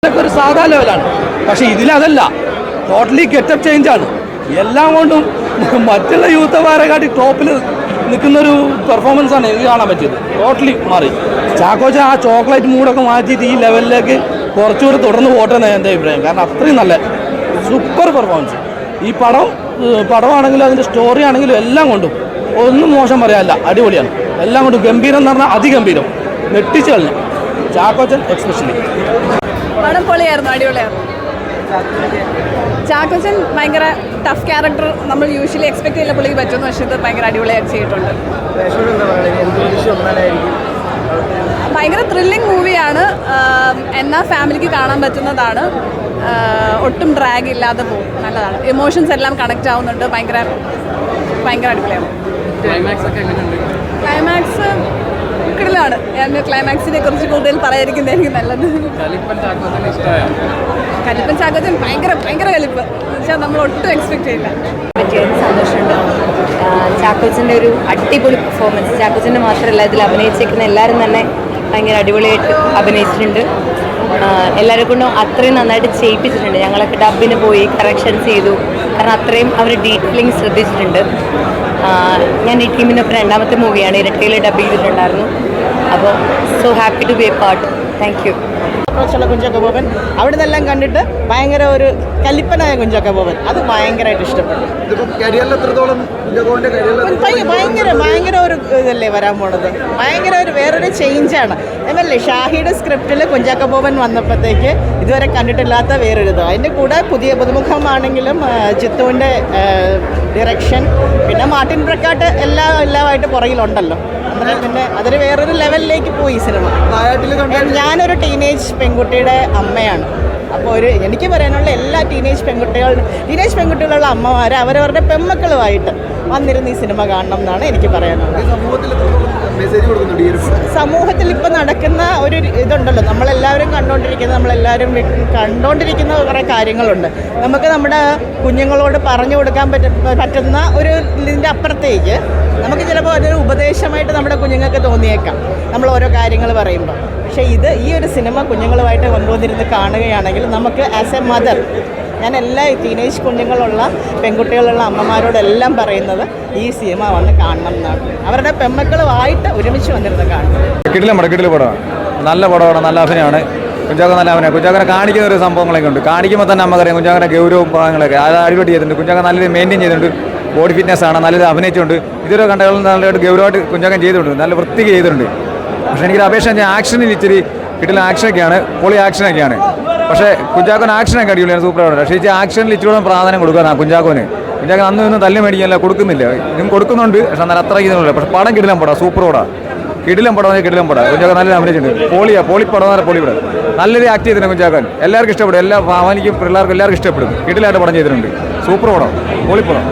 ഇതൊക്കെ ഒരു സാധാ ലെവലാണ്. പക്ഷെ ഇതിലതല്ല, ടോട്ടലി ഗെറ്റപ്പ് ചേഞ്ചാണ്. എല്ലാം കൊണ്ടും മറ്റുള്ള യൂത്തമാരെക്കാട്ടി ടോപ്പിൽ നിൽക്കുന്നൊരു പെർഫോമൻസ് ആണ് എനിക്ക് കാണാൻ പറ്റിയത്. ടോട്ടലി മാറി. ചാക്കോച്ച ആ ചോക്ലേറ്റ് മൂഡൊക്കെ മാറ്റിയിട്ട് ഈ ലെവലിലേക്ക് കുറച്ചുകൂടി തുടർന്ന് പോട്ടെന്ന് എൻ്റെ അഭിപ്രായം. കാരണം അത്രയും നല്ല സൂപ്പർ പെർഫോമൻസ്. ഈ പടമാണെങ്കിലും അതിൻ്റെ സ്റ്റോറി ആണെങ്കിലും എല്ലാം കൊണ്ടും ഒന്നും മോശം പറയാനല്ല, അടിപൊളിയാണ്. എല്ലാം കൊണ്ടും ഗംഭീരം എന്ന് പറഞ്ഞാൽ അതിഗംഭീരം, നെട്ടിച്ച് കളഞ്ഞു ചാക്കോച്ചൻ എക്സ്പെഷ്യലി. പടം പൊളിയായിരുന്നു, അടിപൊളിയായിരുന്നു. ചാക്കോച്ചൻ ഭയങ്കര ടഫ് ക്യാരക്ടർ നമ്മൾ യൂഷ്വലി എക്സ്പെക്ട് ചെയ്യില്ല പുള്ളിക്ക് പറ്റുമെന്ന്, പക്ഷേ ഇത് ഭയങ്കര അടിപൊളിയായിട്ട് ചെയ്തിട്ടുണ്ട്. ഭയങ്കര ത്രില്ലിംഗ് മൂവിയാണ്. എന്നാൽ ഫാമിലിക്ക് കാണാൻ പറ്റുന്നതാണ്. ഒട്ടും ഡ്രാഗ് ഇല്ലാതെ പോകും, നല്ലതാണ്. ഇമോഷൻസ് എല്ലാം കണക്റ്റ് ആവുന്നുണ്ട്. ഭയങ്കര അടിപൊളിയാണ്. ക്ലൈമാക്സ് കിടലാണ്. ഞാൻ ക്ലൈമാക്സിനെ കുറിച്ച് കൂടുതൽ പറയാതിരിക്കുന്നതായിരിക്കും നല്ലത്. കലിപ്പൻ ചാക്കോച്ചൻ ഭയങ്കര കലിപ്പ് എന്ന് വെച്ചാൽ നമ്മൾ ഒട്ടും എക്സ്പെക്ട് ചെയ്യില്ല. സന്തോഷമുണ്ട്. ചാക്കോച്ചൻ്റെ ഒരു അടിപൊളി പെർഫോമൻസ്. ചാക്കോച്ചൻ്റെ മാത്രമല്ല, ഇതിൽ അഭിനയിച്ചേക്കുന്ന എല്ലാവരും തന്നെ ഭയങ്കര അടിപൊളിയായിട്ട് അഭിനയിച്ചിട്ടുണ്ട്. എല്ലാവരെ കൊണ്ടും അത്രയും നന്നായിട്ട് ചെയ്യിപ്പിച്ചിട്ടുണ്ട്. ഞങ്ങളൊക്കെ ഡബിന് പോയി കറക്ഷൻസ് ചെയ്തു. കാരണം അത്രയും അവർ ഡീറ്റെയിലിംഗ് ശ്രദ്ധിച്ചിട്ടുണ്ട്. ഞാൻ ഈ ടീമിനൊപ്പം രണ്ടാമത്തെ മൂവിയാണ്, ഇരട്ടയിൽ ഡബ് ചെയ്തിട്ടുണ്ടായിരുന്നു. അപ്പോൾ so happy to be a part. Thank you. Kunchacko Boban അവിടെ നിന്നെല്ലാം കണ്ടിട്ട് ഭയങ്കര ഒരു കലിപ്പനായ കുഞ്ചാക്കോ ബോബൻ, അത് ഭയങ്കരമായിട്ട് ഇഷ്ടപ്പെട്ടു. ഭയങ്കര ഒരു ഇതല്ലേ വരാൻ പോണത്. ഭയങ്കര ഒരു വേറൊരു ചേഞ്ചാണ്. എന്നല്ലേ ഷാഹിയുടെ സ്ക്രിപ്റ്റിൽ കുഞ്ചാക്കോ ബോബൻ വന്നപ്പോഴത്തേക്ക് ഇതുവരെ കണ്ടിട്ടില്ലാത്ത വേറൊരിത്. അതിൻ്റെ കൂടെ പുതിയ പുതുമുഖമാണെങ്കിലും ജിത്തുവിൻ്റെ ഡിറക്ഷൻ, പിന്നെ മാർട്ടിൻ പ്രക്കാട്ട് എല്ലാമായിട്ട് പുറകിലുണ്ടല്ലോ. പിന്നെ അതൊരു വേറൊരു ലെവലിലേക്ക് പോയി സിനിമ. ഞാനൊരു ടീനേജ് പെൺകുട്ടിയുടെ അമ്മയാണ്. അപ്പോൾ എനിക്ക് പറയാനുള്ള എല്ലാ ടീനേജ് പെൺകുട്ടികളുള്ള അമ്മമാർ അവരവരുടെ പെൺമക്കളുമായിട്ട് വന്നിരുന്ന് ഈ സിനിമ കാണണം എന്നാണ് എനിക്ക് പറയാനുള്ളത്. സമൂഹത്തിൽ ഇപ്പം നടക്കുന്ന ഒരു ഇതുണ്ടല്ലോ, നമ്മളെല്ലാവരും കണ്ടുകൊണ്ടിരിക്കുന്ന കുറേ കാര്യങ്ങളുണ്ട്. നമുക്ക് നമ്മുടെ കുഞ്ഞുങ്ങളോട് പറഞ്ഞു കൊടുക്കാൻ പറ്റുന്ന ഒരു ഇതിൻ്റെ അപ്പുറത്തേക്ക് നമുക്ക് ചിലപ്പോൾ അതൊരു ഉപദേശമായിട്ട് നമ്മുടെ കുഞ്ഞുങ്ങൾക്ക് തോന്നിയേക്കാം നമ്മൾ ഓരോ കാര്യങ്ങൾ പറയുമ്പോൾ. പക്ഷേ ഈ ഒരു സിനിമ കുഞ്ഞുങ്ങളുമായിട്ട് കൊണ്ടുവന്നിരുന്ന് കാണുകയാണെങ്കിൽ നമുക്ക് ആസ് എ മദർ, ഞാൻ എല്ലാ ടീനേജ് കുഞ്ഞുങ്ങളുള്ള പെൺകുട്ടികളുള്ള അമ്മമാരോടെല്ലാം പറയുന്നത് ഈ സിനിമ വന്ന് കാണണം എന്നാണ്. അവരുടെ പെൺമക്കളുമായിട്ട് ഒരുമിച്ച് വന്നിരുന്ന് കാണണം. കിടിലം പടമാണ്. നല്ല പടമാണ്, നല്ല അഭിനയമാണ്. കുഞ്ചാക്കോ നല്ല അഭിനയം. കുഞ്ചാക്കനെ കാണിക്കുന്ന ഒരു സംഭവങ്ങളൊക്കെ ഉണ്ട്. കാണിക്കുമ്പോൾ തന്നെ നമുക്കറിയാം കുഞ്ചാക്കനെ ഗൗരവവും ഭാഗങ്ങളൊക്കെ അത് അടിപൊളി ചെയ്തിട്ടുണ്ട്. കുഞ്ചാക്കൻ നല്ലൊരു മെയിൻറ്റെയിൻ ചെയ്തിട്ടുണ്ട്. ബോഡി ഫിറ്റ്നസ് ആണ്, നല്ലത് അഭിനയിച്ചുകൊണ്ട് ഇതൊരു കണ്ടകളും നല്ലതായിട്ട് ഗൗരവമായിട്ട് കുഞ്ചാക്കൻ ചെയ്തിട്ടുണ്ട്. നല്ല വൃത്തിക്ക് ചെയ്തിട്ടുണ്ട്. പക്ഷേ എനിക്കൊരു അപേക്ഷ ആക്ഷനിൽ ഇച്ചിരി കിട്ടില്ല. ആക്ഷനൊക്കെയാണ്, പൊളി ആക്ഷനൊക്കെയാണ്. പക്ഷേ കുഞ്ചാക്കോൻ ആക്ഷനൊക്കെ അടിപൊളിയാണ്, സൂപ്പറാണ്. പക്ഷേ ഈ ആക്ഷനിൽ ഇച്ചിരി പ്രാധാന്യം കൊടുക്കുക കുഞ്ചാക്കോന്. കുഞ്ചാക്കൻ അന്നും ഇന്നും തല്ലി മേടിക്കാനല്ല, കൊടുക്കുന്നില്ല. ഇതും കൊടുക്കുന്നുണ്ട്, പക്ഷേ നല്ല അത്ര ഇതുന്നില്ല. പക്ഷേ പടം കിടിലം പടം, സൂപ്പർ പടം, കിടിലം പടം. കുഞ്ചാക്കൻ നല്ല അഭിനയിച്ചിട്ടുണ്ട്. പൊളിപ്പടം, പൊളിപടം. നല്ലൊരു ആക്ട് ചെയ്തിട്ടുണ്ട് കുഞ്ചാക്കൻ. എല്ലാവർക്കും ഇഷ്ടപ്പെടും. എല്ലാ ഫാമിലിക്കും പിള്ളേർക്കും എല്ലാവർക്കും ഇഷ്ടപ്പെടും. കിടിലായിട്ട് പടം ചെയ്തിട്ടുണ്ട്. സൂപ്പർ പടം, പൊളിപ്പടം.